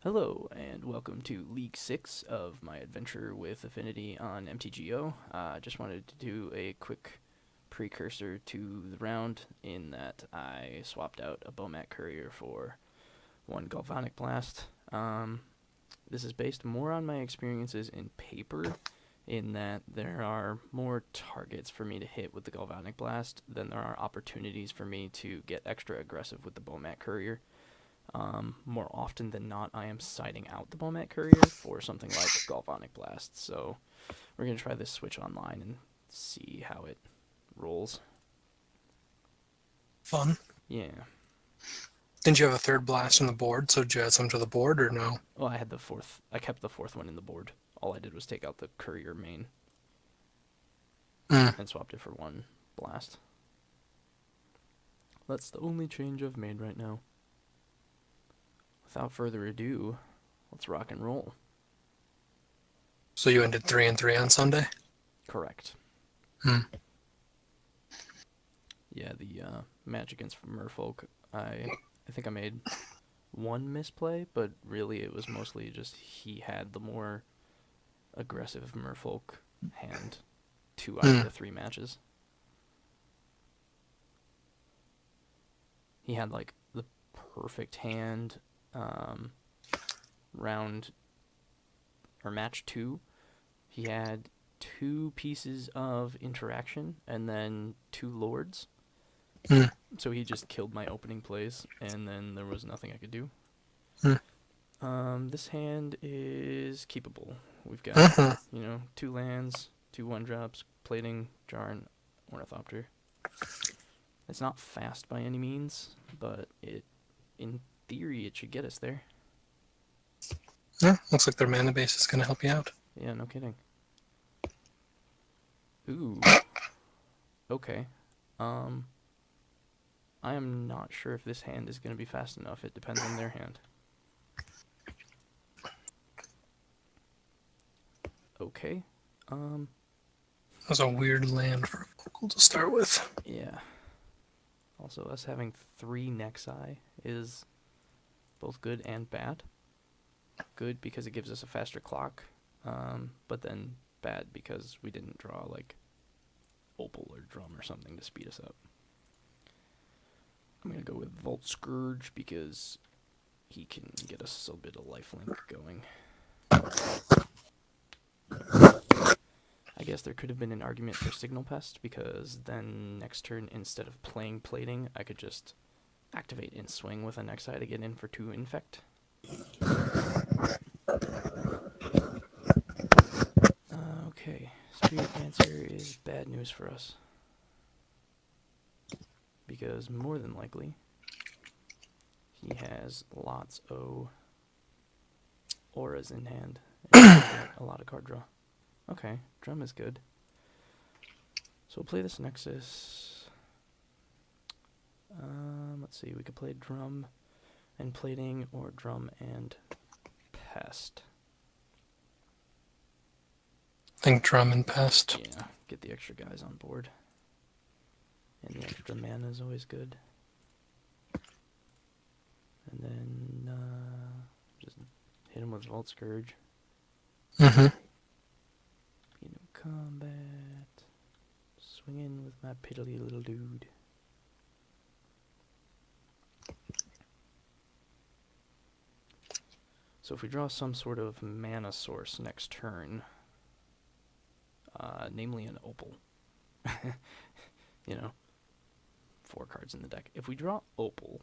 Hello, and welcome to League 6 of my adventure with Affinity on MTGO. I just wanted to do a quick precursor to the round in that I swapped out a Bomat Courier for one Galvanic Blast. This is based more on my experiences in paper, in that there are more targets for me to hit with the Galvanic Blast than there are opportunities for me to get extra aggressive with the Bomat Courier. More often than not, I am siding out the Bomat Courier for something like Galvanic Blast. So we're going to try this switch online and see how it rolls. Fun. Yeah. Didn't you have a third blast on the board, so did you add some to the board, or no? Well, I had the fourth. I kept the fourth one in the board. All I did was take out the Courier main Mm. and swapped it for one blast. That's the only change I've made right now. Without further ado, let's rock and roll. So you ended 3-3 on Sunday? Correct. Hmm. Yeah, the match against Merfolk, I think I made one misplay, but really it was mostly just he had the more aggressive Merfolk hand 2 out of the 3 matches. He had like the perfect hand round or match 2. He had 2 pieces of interaction and then 2 lords. Mm. So he just killed my opening plays, and then there was nothing I could do. Mm. This hand is keepable. We've got, Uh-huh. 2 lands, 2 1-drops, Plating, Jar, and Ornithopter. It's not fast by any means, but in theory, it should get us there. Yeah, looks like their mana base is going to help you out. Yeah, no kidding. Ooh. Okay. I am not sure if this hand is going to be fast enough. It depends on their hand. Okay. That was a weird land for a vocal to start with. Yeah. Also, us having 3 Nexi is both good and bad. Good because it gives us a faster clock, but then bad because we didn't draw like Opal or Drum or something to speed us up. I'm going to go with Volt Scourge because he can get us a bit of lifelink going. I guess there could have been an argument for Signal Pest, because then next turn, instead of playing Plating, I could just activate in swing with a Nexi to get in for 2 Infect. Okay, Spirit Dancer is bad news for us, because more than likely he has lots of auras in hand and a lot of card draw. Okay, Drum is good. So we'll play this Nexus. Let's see, we could play Drum and Plating, or Drum and Pest. I think Drum and Pest. Yeah, get the extra guys on board. And the extra mana is always good. And then just hit him with Vault Scourge. Mm-hmm. Combat. Swing in with my piddly little dude. So if we draw some sort of mana source next turn, namely an Opal, 4 cards in the deck. If we draw Opal,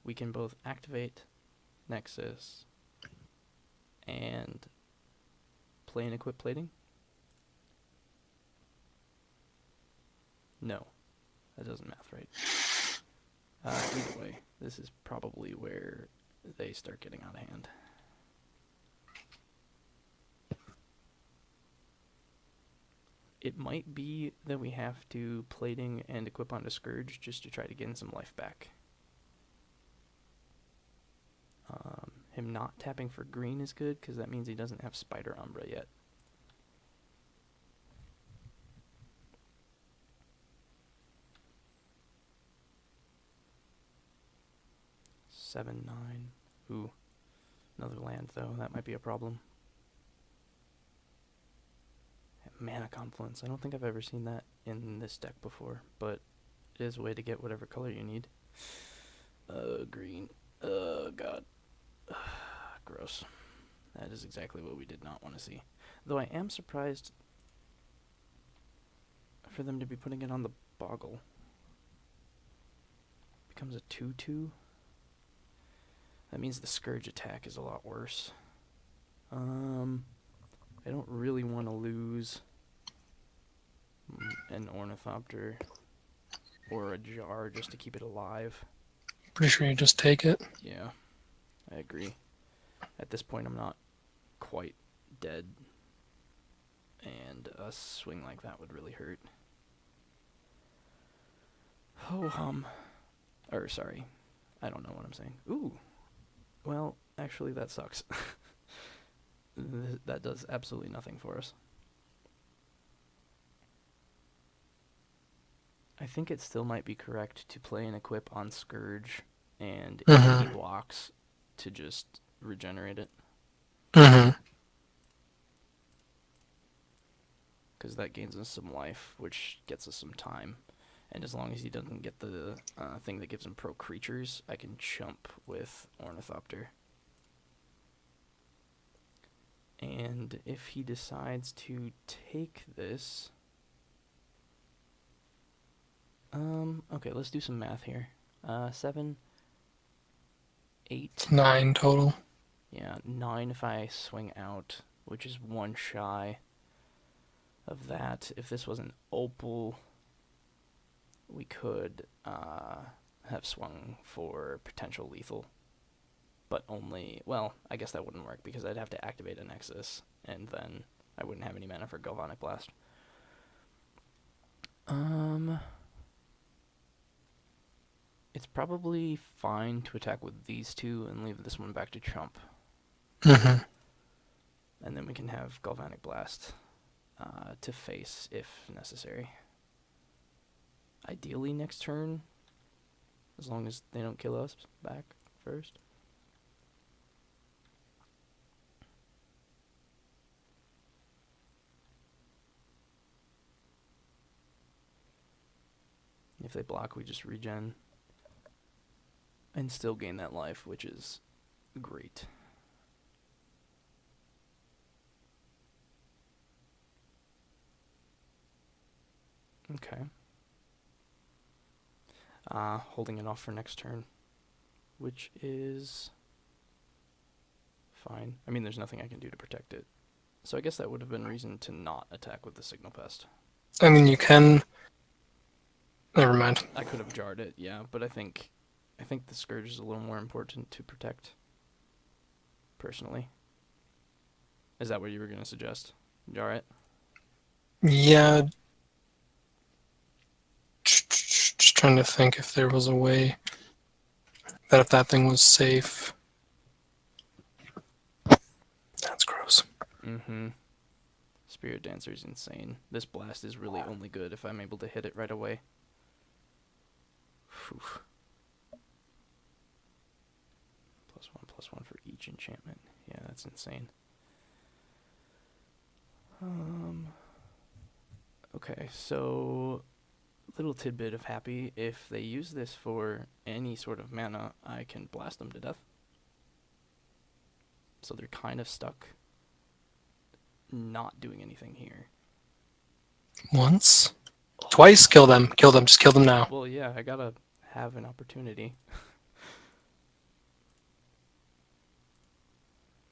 we can both activate Nexus and play and equip Plating. No, that doesn't math right. Either way, this is probably where they start getting out of hand. It might be that we have to Plating and equip onto Scourge just to try to gain some life back. Him not tapping for green is good, because that means he doesn't have Spider Umbra yet. Seven, 9. Ooh. Another land, though. That might be a problem. Mana Confluence. I don't think I've ever seen that in this deck before, but it is a way to get whatever color you need. Green. God. Gross. That is exactly what we did not want to see. Though I am surprised for them to be putting it on the Boggle. Becomes a 2/2. That means the Scourge attack is a lot worse. I don't really want to lose an Ornithopter or a Jar just to keep it alive. Pretty sure you just take it. Yeah, I agree. At this point, I'm not quite dead, and a swing like that would really hurt. Ho hum. Or, sorry. I don't know what I'm saying. Ooh. Well, actually, that sucks. That does absolutely nothing for us. I think it still might be correct to play an equip on Scourge, and if he blocks, to just regenerate it. Because that gains us some life, which gets us some time. And as long as he doesn't get the thing that gives him pro creatures, I can chump with Ornithopter. And if he decides to take this... okay, let's do some math here. 7, 8... 9 total. Yeah, 9 if I swing out, which is 1 shy of that. If this was an Opal, we could have swung for potential lethal. But only, well, I guess that wouldn't work because I'd have to activate a Nexus, and then I wouldn't have any mana for Galvanic Blast. It's probably fine to attack with these two and leave this one back to chump. And then we can have Galvanic Blast to face if necessary. Ideally next turn, as long as they don't kill us back first. If they block, we just regen. And still gain that life, which is great. Okay. Holding it off for next turn, which is fine. I mean, there's nothing I can do to protect it. So I guess that would have been reason to not attack with the Signal Pest. I mean, you can... Never mind. I could have jarred it, yeah, but I think the Scourge is a little more important to protect, personally. Is that what you were going to suggest? Jar it? Yeah. Just trying to think if there was a way that if that thing was safe. That's gross. Spirit Dancer is insane. This blast is really only good if I'm able to hit it right away. Whew. +1/+1 for each enchantment. Yeah, that's insane. Okay, so little tidbit of happy. If they use this for any sort of mana, I can blast them to death. So they're kind of stuck not doing anything here. Once? Twice? Kill them. Kill them. Just kill them now. Well, yeah, I gotta have an opportunity.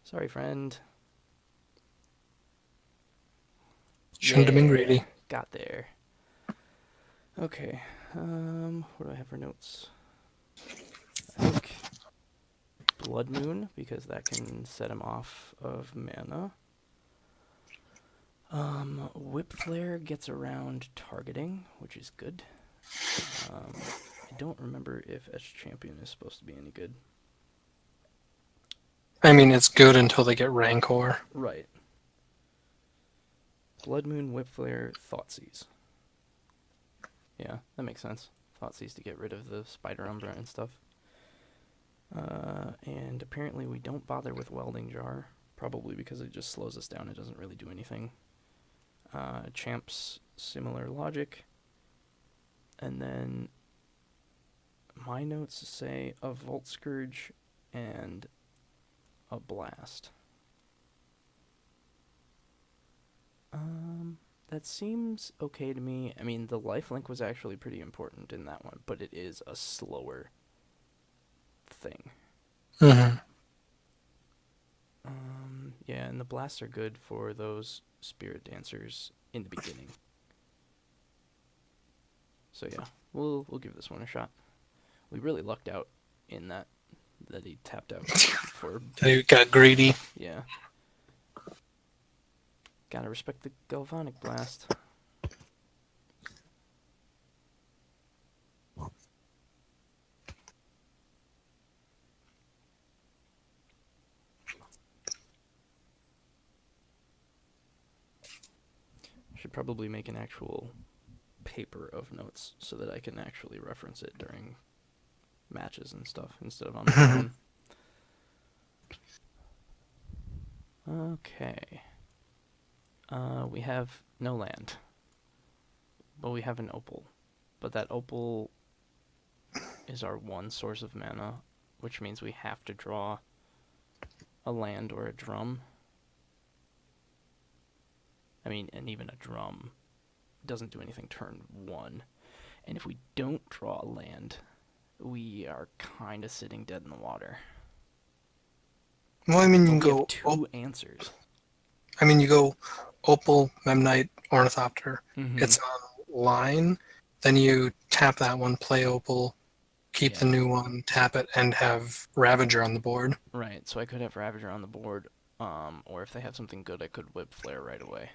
Sorry, friend. Shouldn't have been greedy. Got there. Okay. What do I have for notes? I think Blood Moon, because that can set him off of mana. Whip Flare gets around targeting, which is good. I don't remember if Etched Champion is supposed to be any good. I mean, it's good until they get Rancor. Right. Blood Moon, Whip Flare, Thoughtseize. Yeah, that makes sense. Thoughtseize to get rid of the Spider Umbra and stuff. And apparently we don't bother with Welding Jar, probably because it just slows us down. It doesn't really do anything. Champs, similar logic. And then my notes say a Volt Scourge and a Blast. That seems okay to me. I mean, the lifelink was actually pretty important in that one, but it is a slower thing. Mm-hmm. Yeah, and the blasts are good for those spirit dancers in the beginning. So yeah, we'll give this one a shot. We really lucked out in that he tapped out for They got greedy. yeah. Gotta respect the Galvanic Blast. Should probably make an actual paper of notes so that I can actually reference it during matches and stuff instead of on my phone. Okay. We have no land, but we have an opal. But that opal is our one source of mana, which means we have to draw a land or a drum. I mean, and even a drum doesn't do anything turn 1. And if we don't draw a land, we are kind of sitting dead in the water. Well, I mean, you But can we go. have two answers. I mean, you go Opal, Memnite, Ornithopter. Mm-hmm. It's on line. Then you tap that one, play Opal, keep the Yeah. new one, tap it, and have Ravager on the board. Right, so I could have Ravager on the board, or if they have something good, I could Whip Flare right away.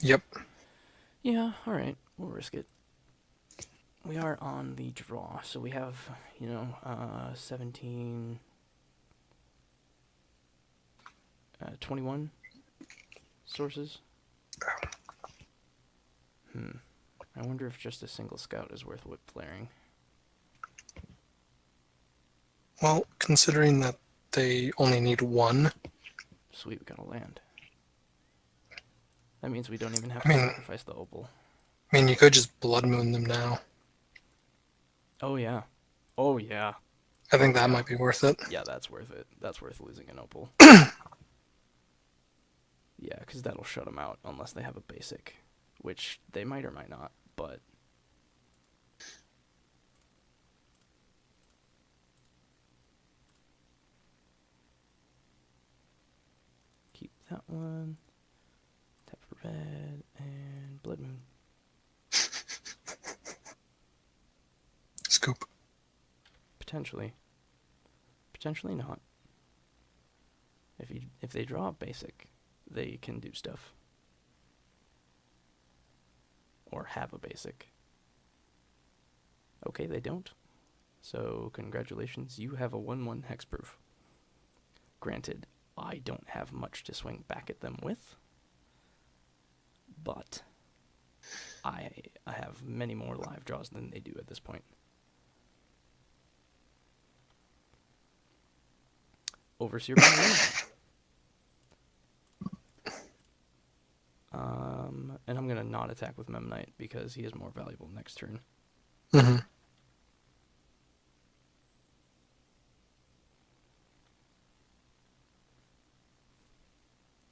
Yep. Yeah, alright, we'll risk it. We are on the draw, so we have, 17, 21 sources. I wonder if just a single scout is worth Whip Flaring. Well, considering that they only need one, Sweet, we got a land. That means we don't even have I to mean, sacrifice the opal. you could just Blood Moon them now. Oh yeah. Oh yeah. I think Oh that yeah. might be worth it. Yeah, that's worth it. That's worth losing an opal. Yeah, because that'll shut them out unless they have a basic, which they might or might not, but... Keep that one. Tap for red, and Blood Moon. Scoop. Potentially. Potentially not. If they draw a basic, they can do stuff. Or have a basic. Okay, they don't. So, congratulations, you have a 1/1 hexproof. Granted, I don't have much to swing back at them with, but I have many more live draws than they do at this point. Overseer by and I'm gonna not attack with Memnite because he is more valuable next turn. Mm-hmm.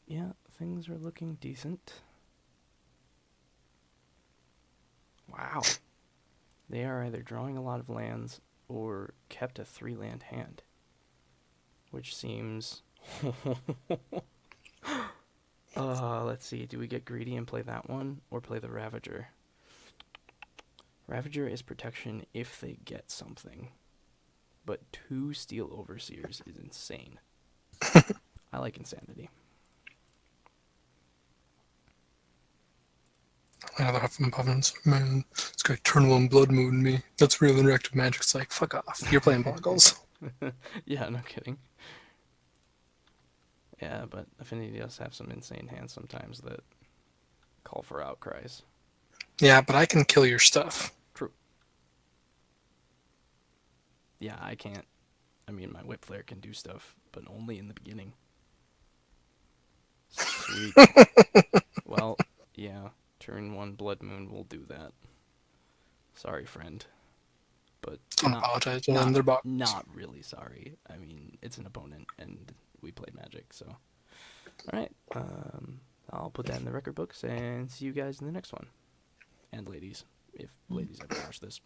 Yeah, things are looking decent. Wow. They are either drawing a lot of lands or kept a 3-land hand, which seems... let's see. Do we get greedy and play that one or play the Ravager? Ravager is protection if they get something, but 2 Steel Overseers is insane. I like Insanity. Another Huff and Puffins. Man, this guy turn 1 Blood Moon me. That's real interactive magic. It's like, fuck off. You're playing Bogles. Yeah, no kidding. Yeah, but Affinity does have some insane hands sometimes that call for outcries. Yeah, but I can kill your stuff. True. Yeah, I can't. I mean, my Whip Flare can do stuff, but only in the beginning. Sweet. Well, yeah, turn 1 Blood Moon will do that. Sorry, friend. But Don't apologize to them. They're Bogles. not really sorry. I mean, it's an opponent, and we played Magic, so. Alright, I'll put that in the record books, and see you guys in the next one. And ladies, if ladies ever watch this.